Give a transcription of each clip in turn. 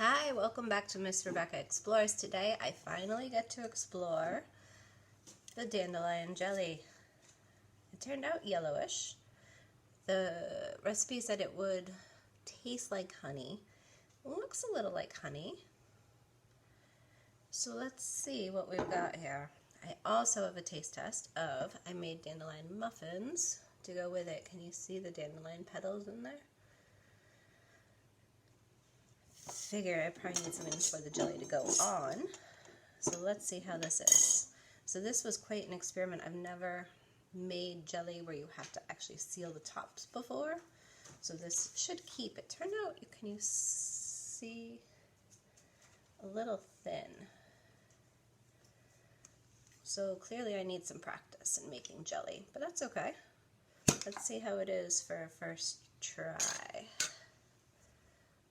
Hi, welcome back to Miss Rebekah Explores. Today I finally get to explore the dandelion jelly. It turned out yellowish. The recipe said it would taste like honey. It looks a little like honey. So let's see what we've got here. I also have a taste test I made dandelion muffins to go with it. Can you see the dandelion petals in there? Figure I probably need something for the jelly to go on. So let's see how this is. So this was quite an experiment. I've never made jelly where you have to actually seal the tops before. So this should keep. It turned out, can you see, a little thin. So clearly I need some practice in making jelly, but that's okay. Let's see how it is for a first try.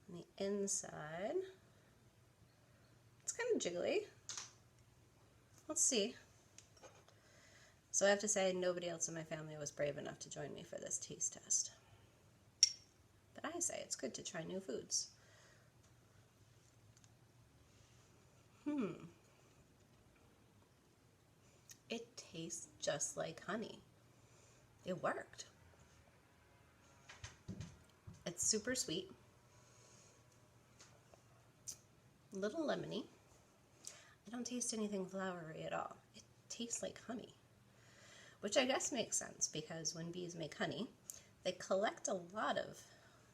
On the inside, it's kind of jiggly. Let's see. So I have to say, nobody else in my family was brave enough to join me for this taste test. But I say it's good to try new foods. It tastes just like honey. It worked. It's super sweet. A little lemony. I don't taste anything flowery at all. It tastes like honey, which I guess makes sense because when bees make honey, they collect a lot of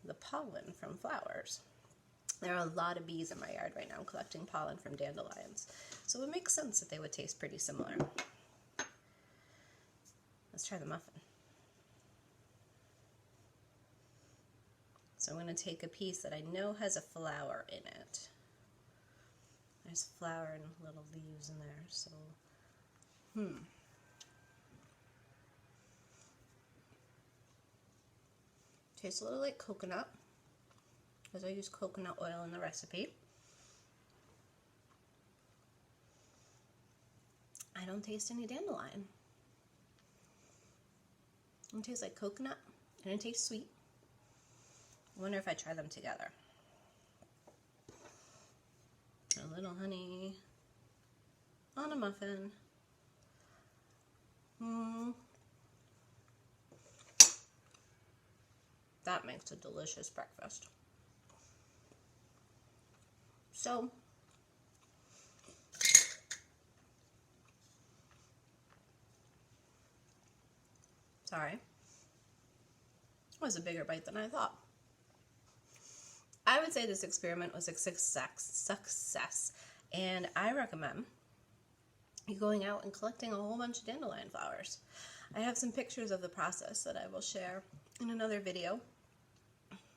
the pollen from flowers. There are a lot of bees in my yard right now collecting pollen from dandelions, so it makes sense that they would taste pretty similar. Let's try the muffin. So I'm going to take a piece that I know has a flower in it. There's flower and little leaves in there, so, Tastes a little like coconut, because I use coconut oil in the recipe. I don't taste any dandelion. It tastes like coconut, and it tastes sweet. I wonder if I try them together. A little honey on a muffin. That makes a delicious breakfast. So, sorry, it was a bigger bite than I thought. I would say this experiment was a success, and I recommend you going out and collecting a whole bunch of dandelion flowers. I have some pictures of the process that I will share in another video.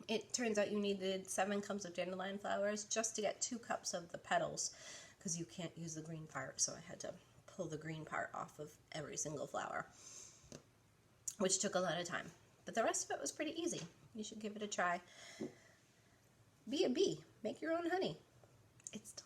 It turns out you needed 7 cups of dandelion flowers just to get 2 cups of the petals, because you can't use the green part, so I had to pull the green part off of every single flower, which took a lot of time. But the rest of it was pretty easy. You should give it a try. Be a bee. Make your own honey. It's delicious.